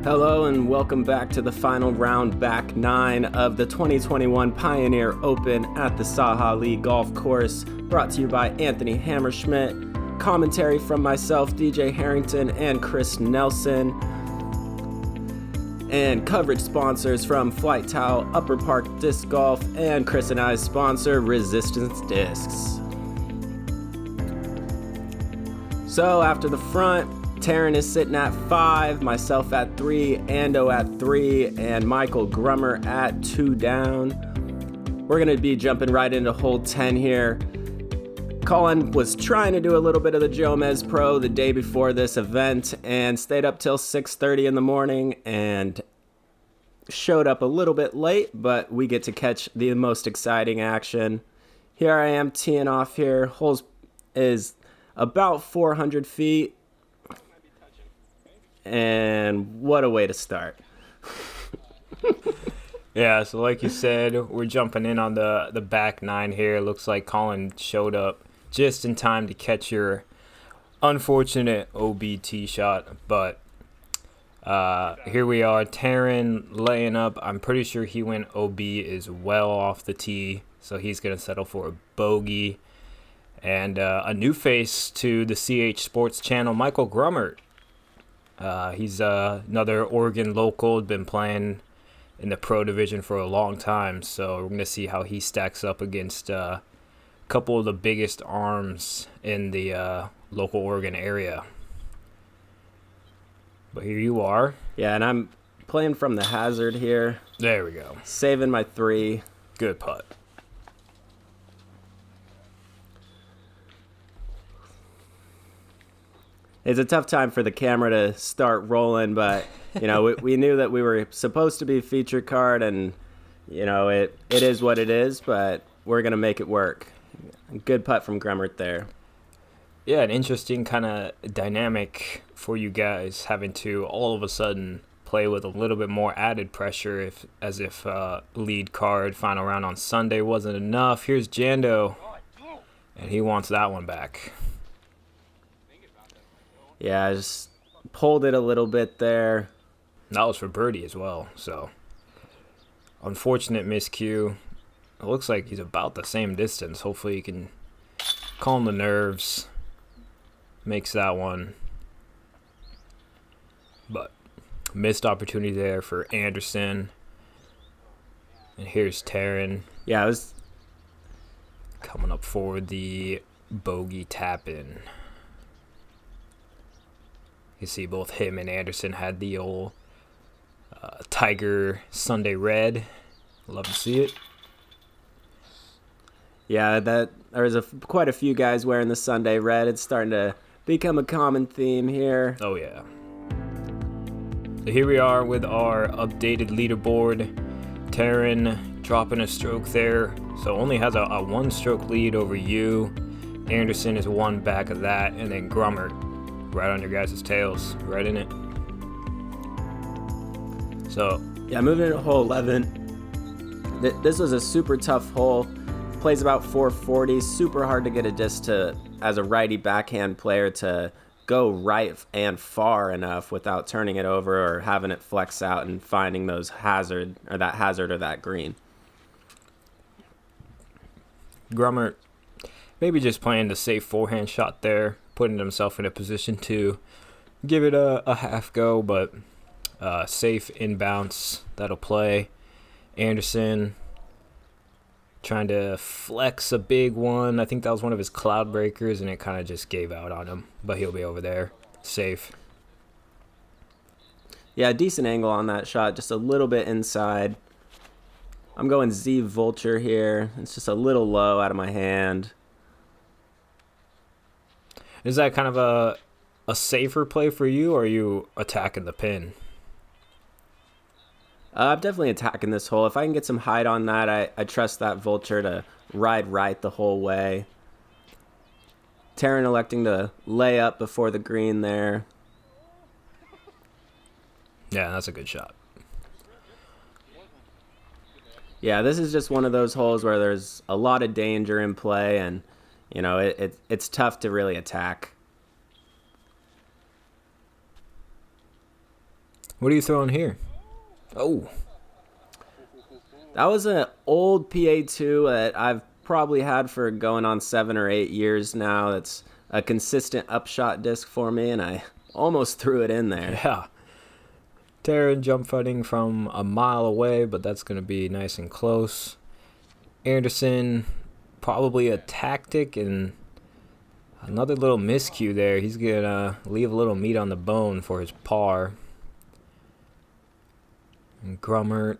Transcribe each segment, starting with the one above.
Hello and welcome back to the final round, back 9 of the 2021 Pioneer Open at the Sah-hah-lee Golf Course, brought to you by Anthony Hammerschmith. Commentary from myself, DJ Herrington, and Chris Nelson. And coverage sponsors from Flight Towel, Upper Park Disc Golf, and Chris and I's sponsor, Resistance Discs. So after the front, Terran is sitting at 5, myself at 3, Ando at 3, and Michael Grummert at 2 down. We're going to be jumping right into hole 10 here. Colin was trying to do a little bit of the Jomez Pro the day before this event and stayed up till 6:30 in the morning and showed up a little bit late, but we get to catch the most exciting action. Here I am teeing off here. Hole is about 400 feet. And what a way to start. Yeah, so like you said, we're jumping in on the back 9 here. Looks like Colin showed up just in time to catch your unfortunate OBT shot. But here we are, Terran laying up. I'm pretty sure he went OB as well off the tee, so he's going to settle for a bogey. And a new face to the CH Sports channel, Michael Grummert. He's another Oregon local, been playing in the pro division for a long time, so we're going to see how he stacks up against a couple of the biggest arms in the local Oregon area. But here you are. Yeah, and I'm playing from the hazard here. There we go. Saving my 3. Good putt. It's a tough time for the camera to start rolling, but, you know, we knew that we were supposed to be a feature card, and, you know, it is what it is, but we're going to make it work. Good putt from Grummert there. Yeah, an interesting kind of dynamic for you guys, having to all of a sudden play with a little bit more added pressure, as if lead card final round on Sunday wasn't enough. Here's Jando, and he wants that one back. Yeah, I just pulled it a little bit there. That was for birdie as well, so unfortunate miscue. It looks like he's about the same distance. Hopefully he can calm the nerves. Makes that one. But missed opportunity there for Anderson. And here's Terran. Yeah, it was coming up for the bogey tap-in. You see both him and Anderson had the old Tiger Sunday red. Love to see it. Yeah, there's quite a few guys wearing the Sunday red. It's starting to become a common theme here. Oh, yeah. So here we are with our updated leaderboard. Terran dropping a stroke there, so only has a 1-stroke lead over you. Anderson is 1 back of that, and then Grummert right on your guys' tails, right in it. So yeah, moving into hole 11. This was a super tough hole. Plays about 440. Super hard to get a disc to, as a righty backhand player, to go right and far enough without turning it over or having it flex out and finding those hazard or that green. Grummert maybe just playing the safe forehand shot there, putting himself in a position to give it a half go, but safe inbounds, that'll play. Anderson trying to flex a big one. I think that was one of his cloud breakers, and it kind of just gave out on him, but he'll be over there, safe. Yeah, decent angle on that shot, just a little bit inside. I'm going Z Vulture here. It's just a little low out of my hand. Is that kind of a safer play for you, or are you attacking the pin? I'm definitely attacking this hole. If I can get some height on that, I trust that Vulture to ride right the whole way. Terran electing to lay up before the green there. Yeah, that's a good shot. Yeah, this is just one of those holes where there's a lot of danger in play, and you know it's tough to really attack. What are you throwing here? Oh. That was an old PA2 that I've probably had for going on 7 or 8 years now. That's a consistent upshot disc for me, and I almost threw it in there. Yeah. Terran jump fighting from a mile away, but that's going to be nice and close. Anderson, probably a tactic and another little miscue there. He's going to leave a little meat on the bone for his par. And Grummert,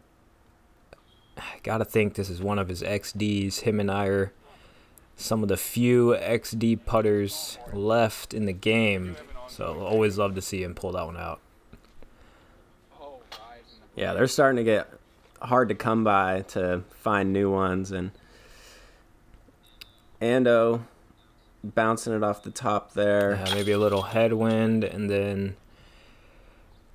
I got to think this is one of his XDs. Him and I are some of the few XD putters left in the game. So always love to see him pull that one out. Yeah, they're starting to get hard to come by to find new ones. And Ando bouncing it off the top there. Yeah, maybe a little headwind. And then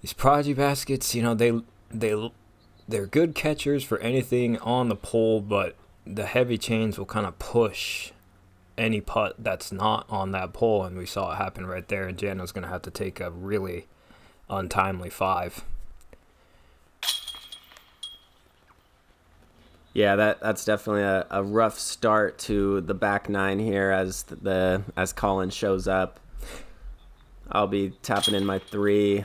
these Prodigy baskets, you know, they're good catchers for anything on the pole, but the heavy chains will kind of push any putt that's not on that pole, and we saw it happen right there, and Jano's going to have to take a really untimely 5. Yeah, that's definitely a rough start to the back 9 here as Colin shows up. I'll be tapping in my 3.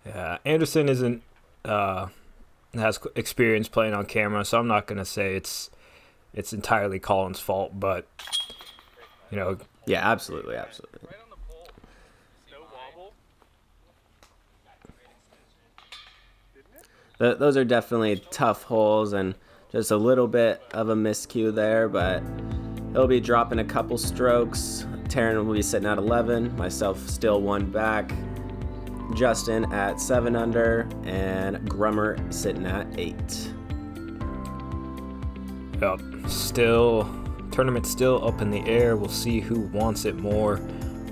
Yeah, Anderson isn't has experience playing on camera, so I'm not going to say it's entirely Colin's fault, but you know. Yeah, absolutely. Those are definitely tough holes and just a little bit of a miscue there, but he'll be dropping a couple strokes. Terran will be sitting at 11, myself still 1 back, Justin at 7 under, and Grummert sitting at 8. Yep, tournament still up in the air. We'll see who wants it more.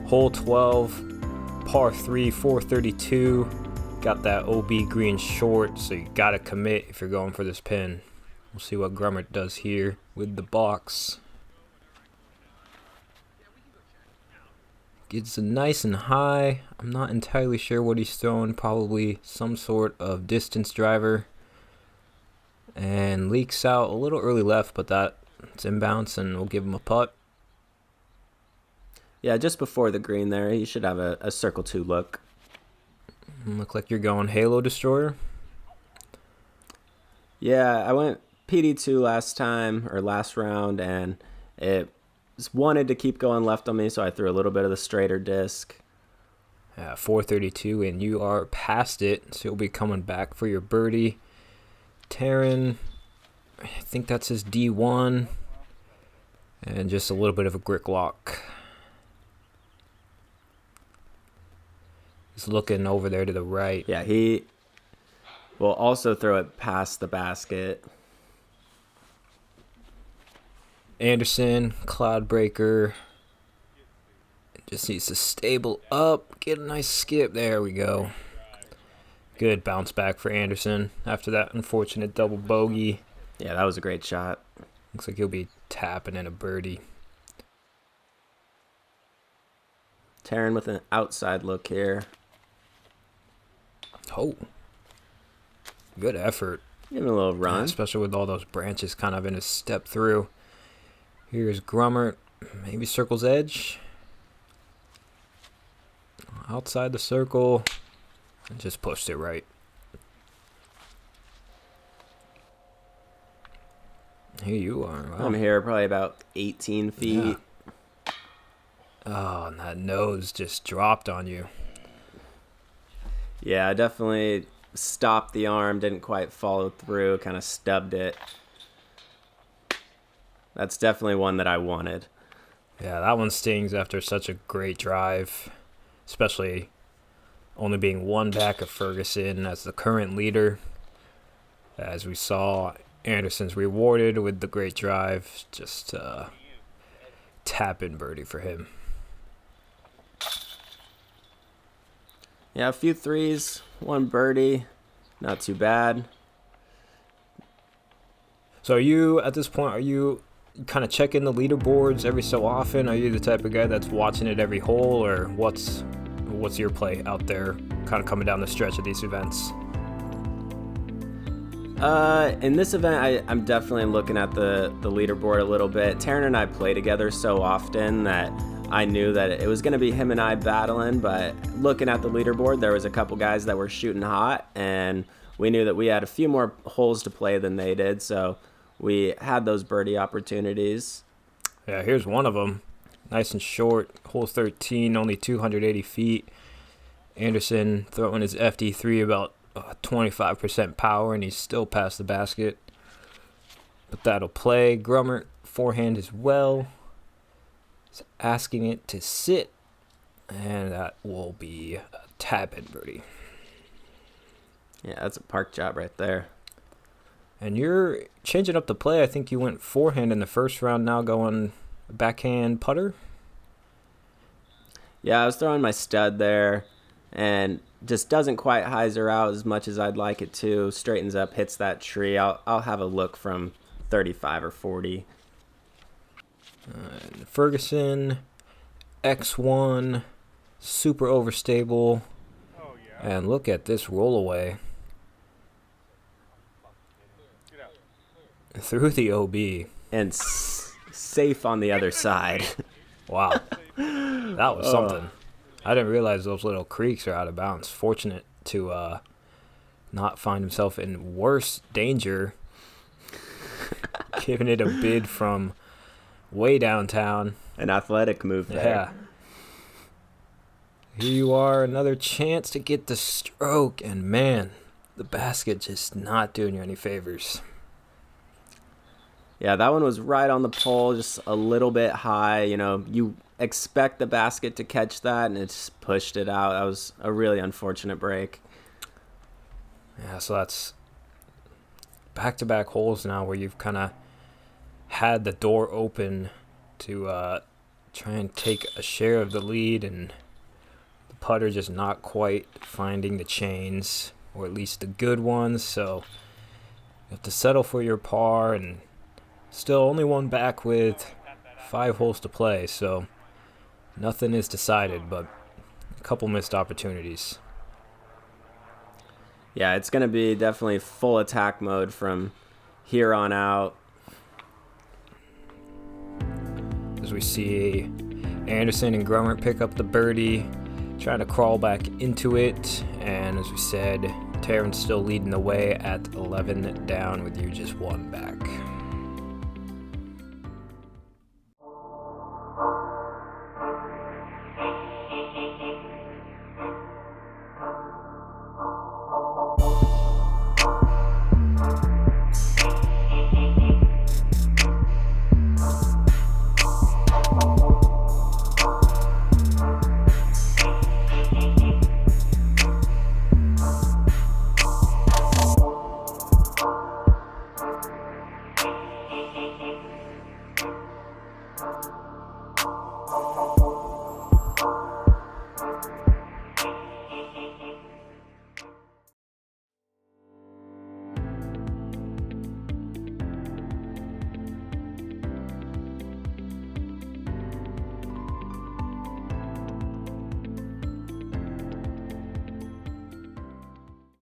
Hole 12, par 3, 432. Got that OB green short, so you gotta commit if you're going for this pin. We'll see what Grummert does here with the box. Gets it nice and high. I'm not entirely sure what he's throwing. Probably some sort of distance driver. And leaks out a little early left, but that's inbounds, and we'll give him a putt. Yeah, just before the green there, he should have a circle 2 look. Look like you're going Halo Destroyer. Yeah, I went PD2 last round, and it wanted to keep going left on me, so I threw a little bit of the straighter disc. 432, and you are past it, so you'll be coming back for your birdie. Terran, I think that's his D1, and just a little bit of a brick lock. He's looking over there to the right. Yeah, he will also throw it past the basket. Anderson, Cloudbreaker, just needs to stable up, get a nice skip. There we go. Good bounce back for Anderson after that unfortunate double bogey. Yeah, that was a great shot. Looks like he'll be tapping in a birdie. Terran with an outside look here. Oh, good effort. Give him a little run. Yeah, especially with all those branches kind of in his step through. Here's Grummert, maybe circle's edge. Outside the circle, and just pushed it right. Here you are. Wow. I'm here probably about 18 feet. Yeah. Oh, and that nose just dropped on you. Yeah, I definitely stopped the arm, didn't quite follow through, kind of stubbed it. That's definitely one that I wanted. Yeah, that one stings after such a great drive, especially only being 1 back of Ferguson as the current leader. As we saw, Anderson's rewarded with the great drive. Just tap-in birdie for him. Yeah, a few threes, 1 birdie, not too bad. So are you, at this point, are you kind of checking the leaderboards every so often? Are you the type of guy that's watching it every hole, or what's what's your play out there kind of coming down the stretch of these events? In this event, I'm definitely looking at the leaderboard a little bit. Terran and I play together so often that I knew that it was going to be him and I battling, but looking at the leaderboard, there was a couple guys that were shooting hot, and we knew that we had a few more holes to play than they did, so we had those birdie opportunities. Yeah, here's one of them. Nice and short. Hole 13, only 280 feet. Anderson throwing his FD3 about 25% power, and he's still past the basket. But that'll play. Grummert, forehand as well. He's asking it to sit, and that will be a tap-in birdie. Yeah, that's a park job right there. And you're changing up the play. I think you went forehand in the first round, now going backhand putter. Yeah, I was throwing my stud there, and just doesn't quite hyzer out as much as I'd like it to. Straightens up, hits that tree. I'll have a look from 35 or 40. Ferguson, X1, super overstable. Oh, yeah. And look at this roll away through the OB. And safe on the other side. Wow. That was something. I didn't realize those little creeks are out of bounds. Fortunate to not find himself in worse danger. Giving it a bid from way downtown. An athletic move there. Yeah. Here you are, another chance to get the stroke. And man, the basket just not doing you any favors. Yeah, that one was right on the pole, just a little bit high. You know, you expect the basket to catch that, and it just pushed it out. That was a really unfortunate break. Yeah, so that's back-to-back holes now where you've kind of had the door open to try and take a share of the lead, and the putter just not quite finding the chains, or at least the good ones. So you have to settle for your par, and still only one back with 5 holes to play, so nothing is decided, but a couple missed opportunities. Yeah, it's going to be definitely full attack mode from here on out. As we see Anderson and Grummert pick up the birdie, trying to crawl back into it, and as we said, Terran's still leading the way at 11 down with you just 1 back.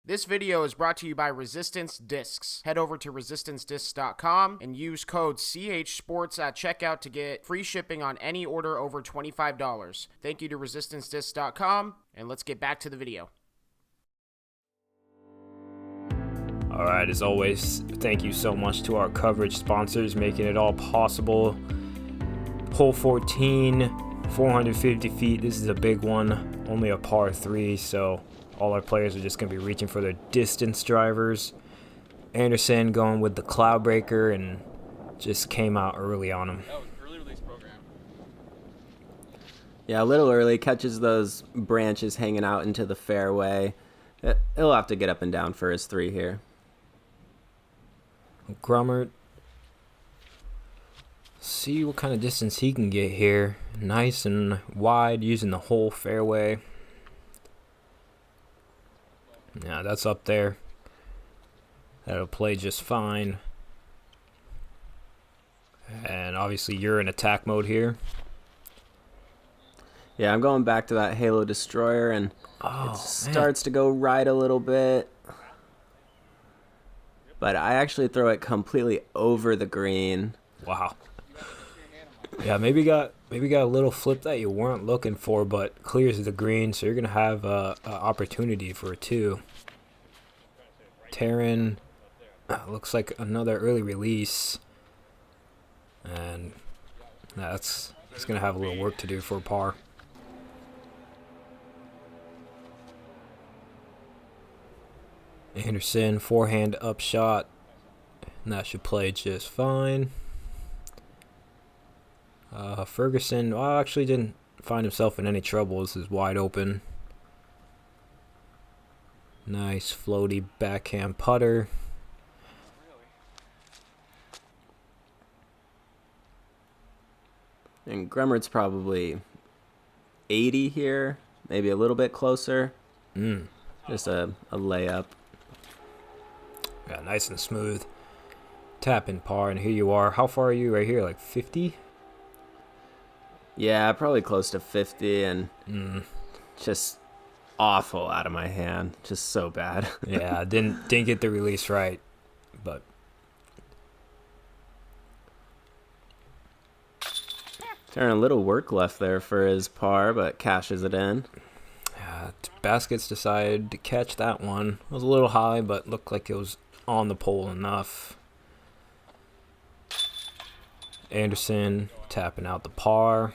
This video is brought to you by Resistance Discs. Head over to resistancediscs.com and use code CHSports at checkout to get free shipping on any order over $25. Thank you to resistancediscs.com, and let's get back to the video. All right, as always, thank you so much to our coverage sponsors making it all possible. Hole 14, 450 feet. This is a big one, only a par 3, so all our players are just going to be reaching for their distance drivers. Anderson going with the cloud breaker and just came out early on him. That was early release program. Yeah, a little early, catches those branches hanging out into the fairway. He'll have to get up and down for his 3 here. Grummert, see what kind of distance he can get here. Nice and wide, using the whole fairway. Yeah, that's up there. That'll play just fine. And obviously you're in attack mode here. Yeah, I'm going back to that Halo Destroyer, and Oh, it starts to go right a little bit. But I actually throw it completely over the green. Wow. Yeah, maybe got a little flip that you weren't looking for, but clears the green, so you're gonna have a opportunity for a 2. Terran, looks like another early release, and he's gonna have a little work to do for a par. Anderson, forehand upshot, and that should play just fine. Ferguson, well, actually didn't find himself in any trouble. This is wide open. Nice floaty backhand putter. And Grummert's probably 80 here, maybe a little bit closer. Just a layup. Yeah, nice and smooth. Tap in par, and here you are. How far are you right here? Like 50? Yeah, probably close to 50, and just awful out of my hand. Just so bad. Yeah, didn't get the release right, but Terran, a little work left there for his par, but cashes it in. Baskets decided to catch that one. It was a little high, but looked like it was on the pole enough. Anderson tapping out the par.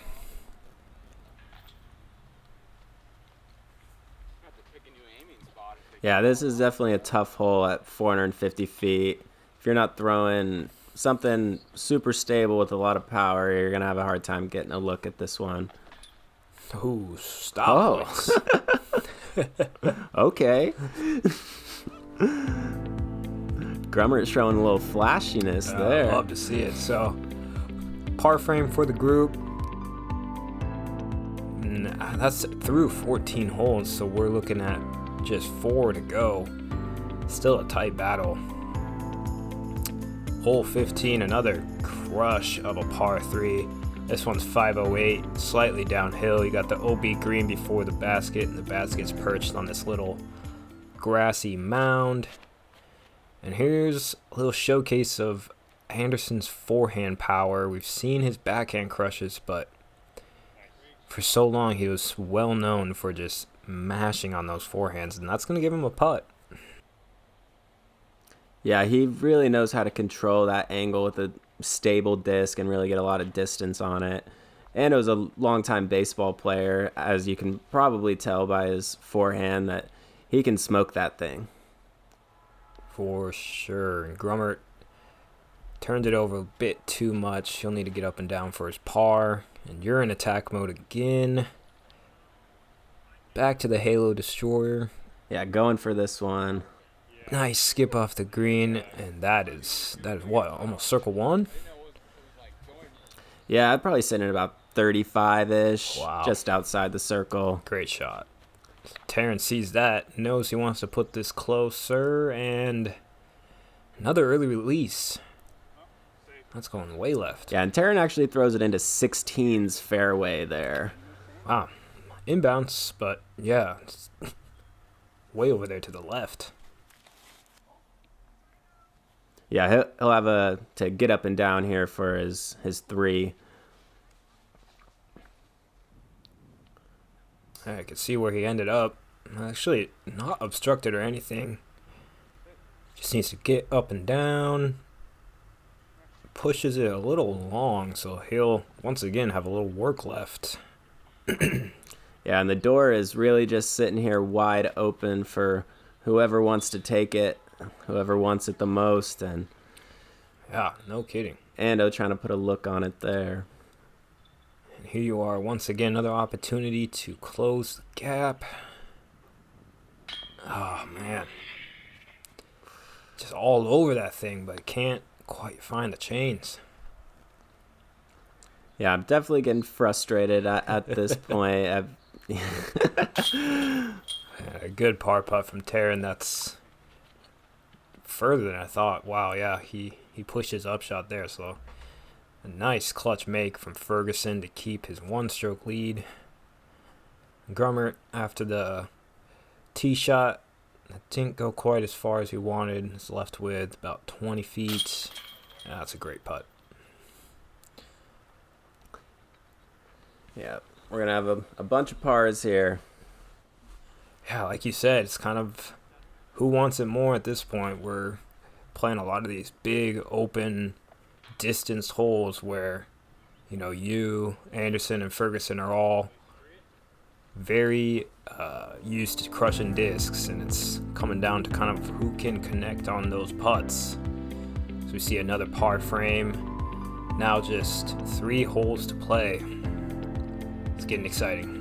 Yeah, this is definitely a tough hole at 450 feet. If you're not throwing something super stable with a lot of power, you're going to have a hard time getting a look at this one. Ooh, stop. Okay. Grummert's showing a little flashiness there. I'd love to see it. So, par frame for the group. That's through 14 holes, so we're looking at just 4 to go. Still a tight battle. Hole 15, another crush of a par 3. This one's 508, slightly downhill. You got the OB green before the basket, and the basket's perched on this little grassy mound. And here's a little showcase of Anderson's forehand power. We've seen his backhand crushes, but for so long he was well known for just mashing on those forehands, and that's going to give him a putt. Yeah, he really knows how to control that angle with a stable disc and really get a lot of distance on it. And it was a longtime baseball player, as you can probably tell by his forehand, that he can smoke that thing. For sure. And Grummert turned it over a bit too much. He'll need to get up and down for his par. And you're in attack mode again. Back to the Halo Destroyer. Yeah, going for this one. Nice skip off the green, and that is what, almost circle one? Yeah, I'd probably sit in about 35-ish, Wow. just outside the circle. Great shot. Terran sees that, knows he wants to put this closer, and another early release. That's going way left. Yeah, and Terran actually throws it into 16's fairway there. Wow. Inbounds, but yeah, it's way over there to the left. Yeah, he'll have to get up and down here for his 3. I could see where he ended up. Actually, not obstructed or anything. Just needs to get up and down. Pushes it a little long, so he'll once again have a little work left. Yeah, and the door is really just sitting here wide open for whoever wants to take it, whoever wants it the most, and Yeah, no kidding. Ando trying to put a look on it there. And here you are, once again, another opportunity to close the gap. Oh, man. Just all over that thing, but can't quite find the chains. Yeah, I'm definitely getting frustrated at this point. A good par putt from Terran. That's further than I thought. Wow, yeah, he pushed his upshot there. So a nice clutch make from Ferguson to keep his 1-stroke lead. Grummert, after the tee shot, that didn't go quite as far as he wanted. He's left with about 20 feet. That's a great putt. Yeah, we're going to have a bunch of pars here. Yeah, like you said, it's kind of who wants it more at this point. We're playing a lot of these big, open, distanced holes where, you, Anderson, and Ferguson are all very used to crushing discs, and it's coming down to kind of who can connect on those putts. So we see another par frame. Now just 3 holes to play. It's getting exciting.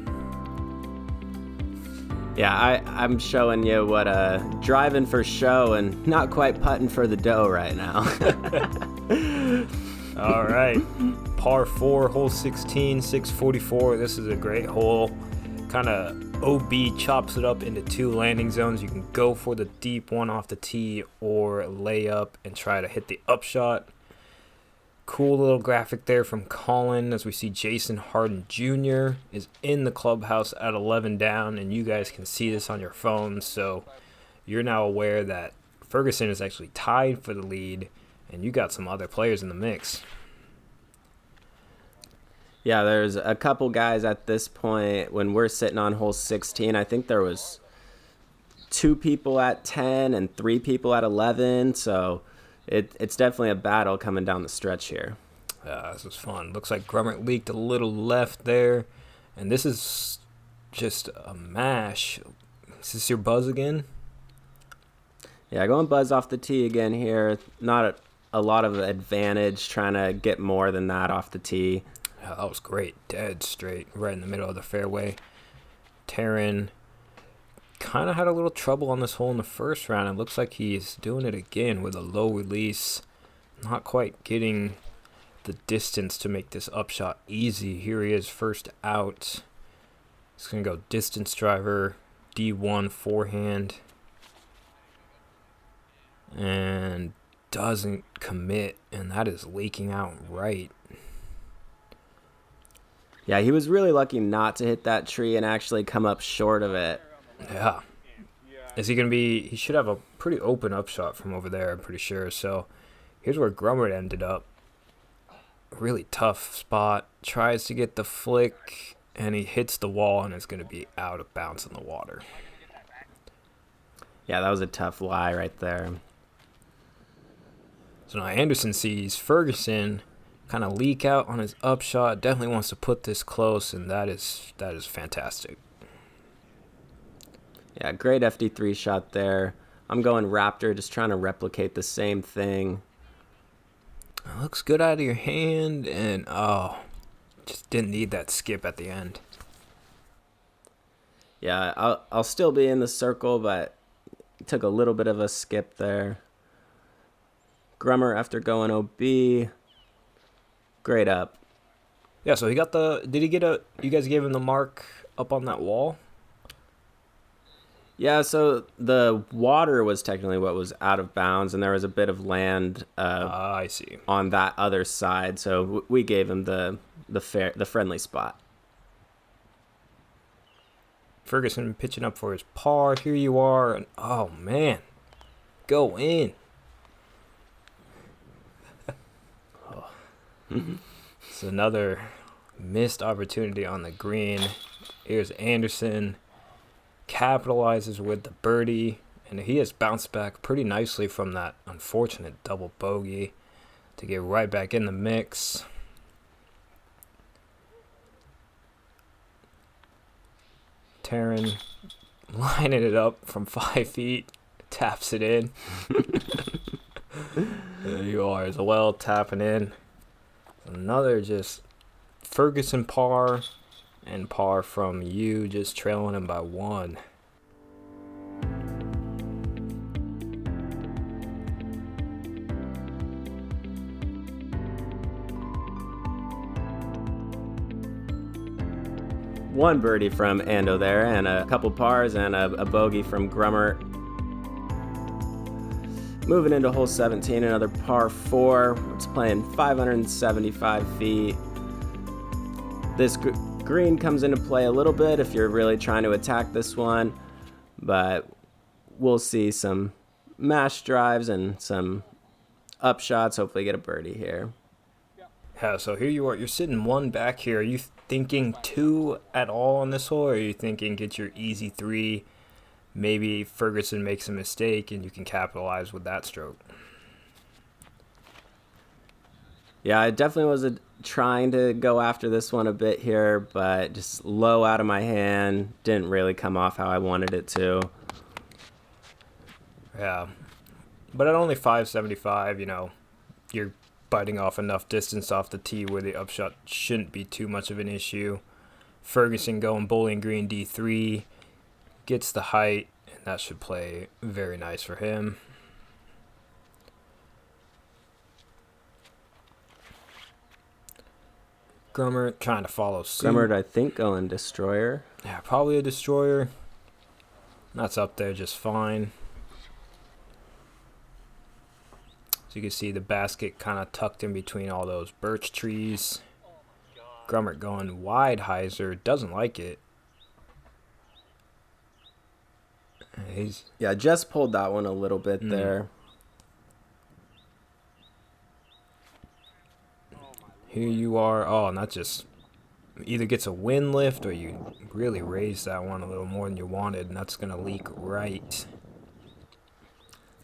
Yeah, I'm showing you what driving for show and not quite putting for the dough right now. All right, par 4, hole 16, 644. This is a great hole. Kind of OB chops it up into 2 landing zones. You can go for the deep one off the tee or lay up and try to hit the upshot. Cool little graphic there from Colin as we see Jason Harden Jr. is in the clubhouse at 11 down, and you guys can see this on your phones, so you're now aware that Ferguson is actually tied for the lead, and you got some other players in the mix. Yeah, there's a couple guys at this point. When we're sitting on hole 16, I think there was 2 people at 10 and 3 people at 11, so it's definitely a battle coming down the stretch here. This was fun. Looks like Grummert leaked a little left there, and this is just a mash. Is this your buzz again? Yeah, going buzz off the tee again here. Not a lot of advantage trying to get more than that off the tee. Yeah, that was great. Dead straight, right in the middle of the fairway. Terran kind of had a little trouble on this hole in the first round. It looks like he's doing it again with a low release. Not quite getting the distance to make this upshot easy. Here he is, first out. He's going to go distance driver, D1 forehand. And doesn't commit, and that is leaking out right. Yeah, he was really lucky not to hit that tree and actually come up short of it. Yeah. Is he going to be... He should have a pretty open upshot from over there, I'm pretty sure. So here's where Grummert ended up. Really tough spot. Tries to get the flick, and he hits the wall, and it's going to be out of bounds in the water. Yeah, that was a tough lie right there. So now Anderson sees Ferguson kind of leak out on his upshot. Definitely wants to put this close, and that is fantastic. Yeah, great FD3 shot there. I'm going Raptor, just trying to replicate the same thing. It looks good out of your hand, and just didn't need that skip at the end. Yeah, I'll still be in the circle, but took a little bit of a skip there. Grummert after going OB. Great up. Yeah, so he got you guys gave him the mark up on that wall? Yeah, so the water was technically what was out of bounds, and there was a bit of land I see. on that other side, so we gave him the friendly spot. Ferguson pitching up for his par. Here you are, and oh man, go in. It's another missed opportunity on the green. Here's Anderson. Capitalizes with the birdie, and he has bounced back pretty nicely from that unfortunate double bogey to get right back in the mix. Terran lining it up from 5 feet, taps it in. There you are as well, tapping in. Another just Ferguson par, and par from you, just trailing him by 1. One birdie from Ando there, and a couple pars, and a bogey from Grummert. Moving into hole 17, another par 4. It's playing 575 feet. This Green comes into play a little bit if you're really trying to attack this one, but we'll see some mash drives and some up shots. Hopefully get a birdie here. Yeah, so here you are. You're sitting 1 back here. Are you thinking 2 at all on this hole, or are you thinking get your easy 3? Maybe Ferguson makes a mistake and you can capitalize with that stroke. Yeah, I definitely was trying to go after this one a bit here, but just low out of my hand. Didn't really come off how I wanted it to. Yeah. But at only 575, you're biting off enough distance off the tee where the upshot shouldn't be too much of an issue. Ferguson going bowling green D3, gets the height, and that should play very nice for him. Grummert trying to follow suit. Grummert, I think, going destroyer. Yeah, probably a destroyer. That's up there just fine. So you can see the basket kind of tucked in between all those birch trees. Grummert going wide hyzer, doesn't like it. Yeah, just pulled that one a little bit there. Here you are. Oh, and that just either gets a wind lift or you really raise that one a little more than you wanted, and that's going to leak right.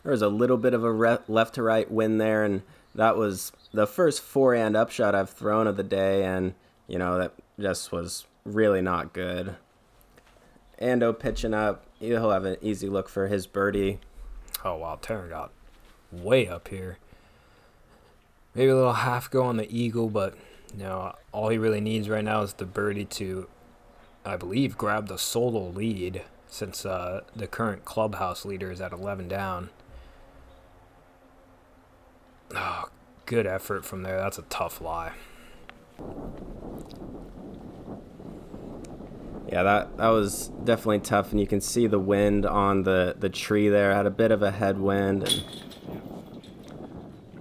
There was a little bit of a left to right wind there, and that was the first forehand upshot I've thrown of the day, and, that just was really not good. Ando pitching up. He'll have an easy look for his birdie. Oh, wow. Terran got way up here. Maybe a little half go on the eagle, but, all he really needs right now is the birdie to, I believe, grab the solo lead since the current clubhouse leader is at 11 down. Oh, good effort from there. That's a tough lie. Yeah, that was definitely tough, and you can see the wind on the tree there. Had a bit of a headwind, and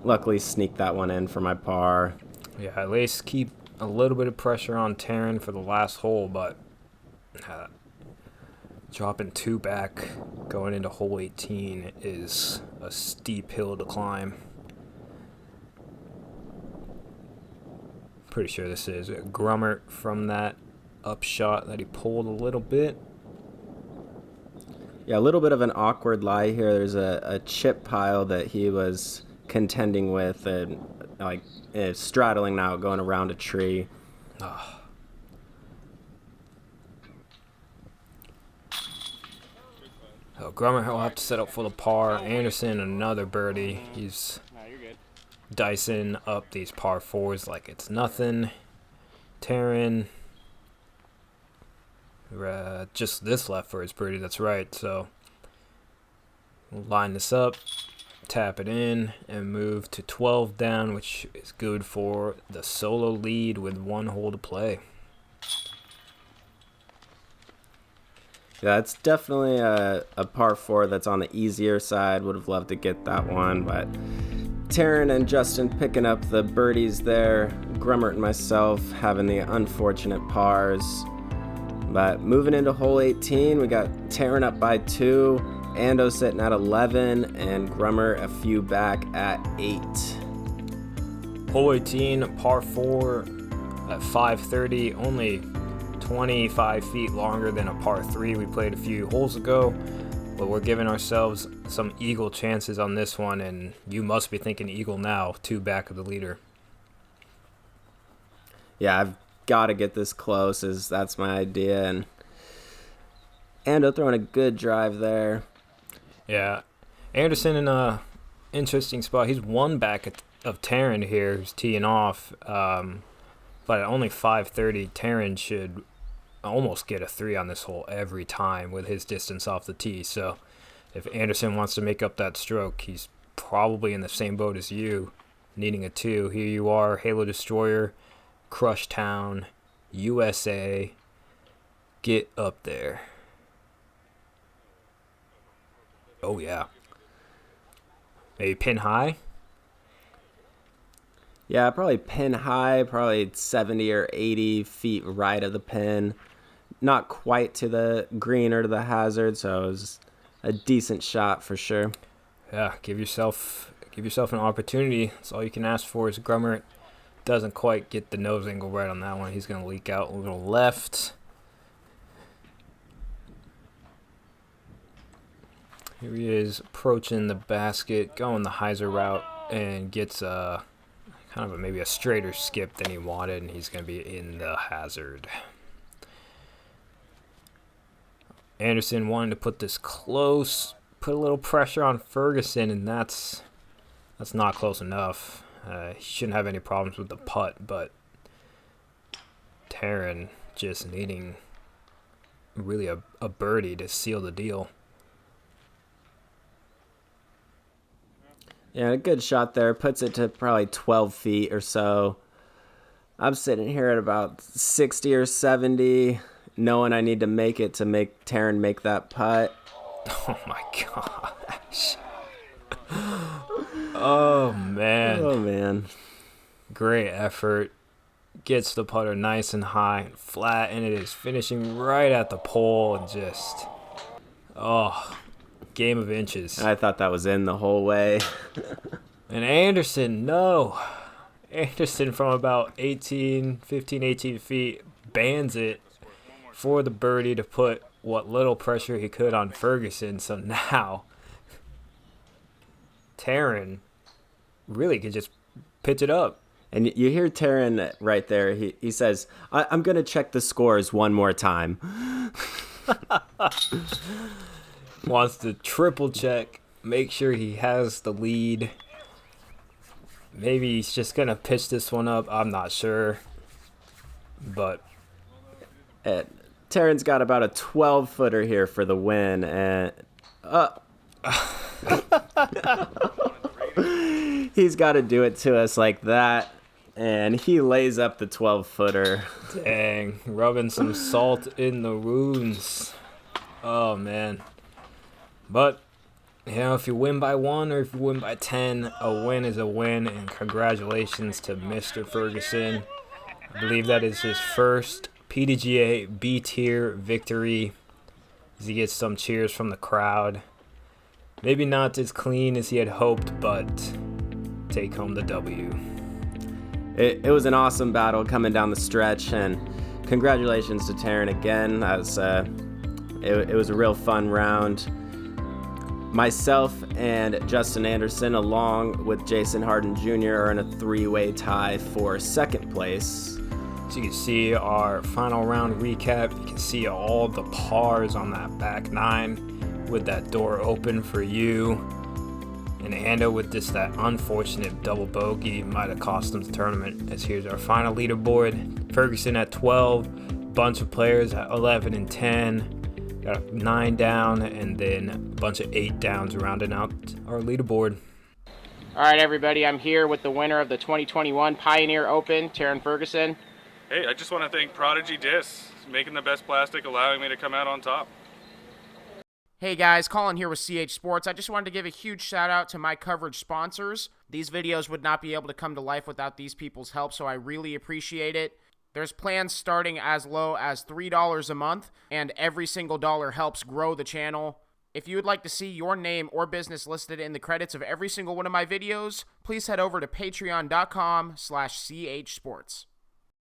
luckily sneaked that one in for my par. Yeah, at least keep a little bit of pressure on Terran for the last hole, but dropping 2 back going into hole 18 is a steep hill to climb. Pretty sure this is Grummert from that upshot that he pulled a little bit. Yeah, a little bit of an awkward lie here. There's a chip pile that he was contending with, and straddling now, going around a tree. Oh. So Grummert will have to set up for the par. Anderson, another birdie. He's dicing up these par 4s like it's nothing. Terran, just this left for his birdie, that's right. So we'll line this up, tap it in, and move to 12 down, which is good for the solo lead with 1 hole to play. Yeah, it's definitely a par 4 that's on the easier side. Would have loved to get that one, but Terran and Justin picking up the birdies there. Grummert and myself having the unfortunate pars. But moving into hole 18, we got Terran up by 2, Ando sitting at 11, and Grummert a few back at 8. Hole 18, par 4 at 530, only 25 feet longer than a par 3 we played a few holes ago. But we're giving ourselves some eagle chances on this one, and you must be thinking eagle now, 2 back of the leader. Yeah, I've got to get this close, as that's my idea. And Ando throwing a good drive there. Yeah, Anderson in a interesting spot. He's 1 back of Terran here, who's teeing off. But at only 530, Terran should almost get a 3 on this hole every time with his distance off the tee. So if Anderson wants to make up that stroke, he's probably in the same boat as you, needing a 2. Here you are, Halo Destroyer, Crush Town, USA. Get up there. Oh, yeah. Maybe pin high? Yeah, probably pin high, probably 70 or 80 feet right of the pin. Not quite to the green or to the hazard, so it was a decent shot for sure. Yeah, give yourself an opportunity. That's all you can ask for. Is Grummert doesn't quite get the nose angle right on that one. He's going to leak out a little left. Here he is approaching the basket, going the hyzer route, and gets kind of maybe a straighter skip than he wanted, and he's going to be in the hazard. Anderson wanted to put this close, put a little pressure on Ferguson, and that's not close enough. He shouldn't have any problems with the putt, but Terran just needing really a birdie to seal the deal. Yeah, a good shot there. Puts it to probably 12 feet or so. I'm sitting here at about 60 or 70, knowing I need to make it to make Terran make that putt. Oh my gosh. Oh man. Oh man. Great effort. Gets the putter nice and high and flat, and it is finishing right at the pole, and just game of inches. I thought that was in the whole way. And Anderson, no. Anderson from about 18 feet bans it for the birdie to put what little pressure he could on Ferguson. So now Terran really could just pitch it up. And you hear Terran right there. He says, I'm going to check the scores one more time. Wants to triple check, make sure he has the lead. Maybe he's just going to pitch this one up. I'm not sure. But Terran's got about a 12-footer here for the win. And he's got to do it to us like that. And he lays up the 12-footer. Dang, rubbing some salt in the wounds. Oh, man. But, if you win by 1 or if you win by 10, a win is a win. And congratulations to Mr. Ferguson. I believe that is his first PDGA B-tier victory. As he gets some cheers from the crowd. Maybe not as clean as he had hoped, but take home the W. It was an awesome battle coming down the stretch, and congratulations to Terran again. That was, it was a real fun round. Myself and Justin Anderson, along with Jason Harden Jr., are in a 3-way tie for second place. So you can see our final round recap. You can see all the pars on that back 9 with that door open for you. And Ando with just that unfortunate double bogey might have cost him the tournament. As here's our final leaderboard. Ferguson at 12, bunch of players at 11 and 10. Got a 9 down, and then a bunch of 8 downs rounding out our leaderboard. All right, everybody, I'm here with the winner of the 2021 Pioneer Open, Terran Ferguson. Hey, I just want to thank Prodigy Discs, making the best plastic, allowing me to come out on top. Hey guys, Colin here with CH Sports. I just wanted to give a huge shout out to my coverage sponsors. These videos would not be able to come to life without these people's help, so I really appreciate it. There's plans starting as low as $3 a month, and every single dollar helps grow the channel. If you would like to see your name or business listed in the credits of every single one of my videos, please head over to patreon.com/chsports.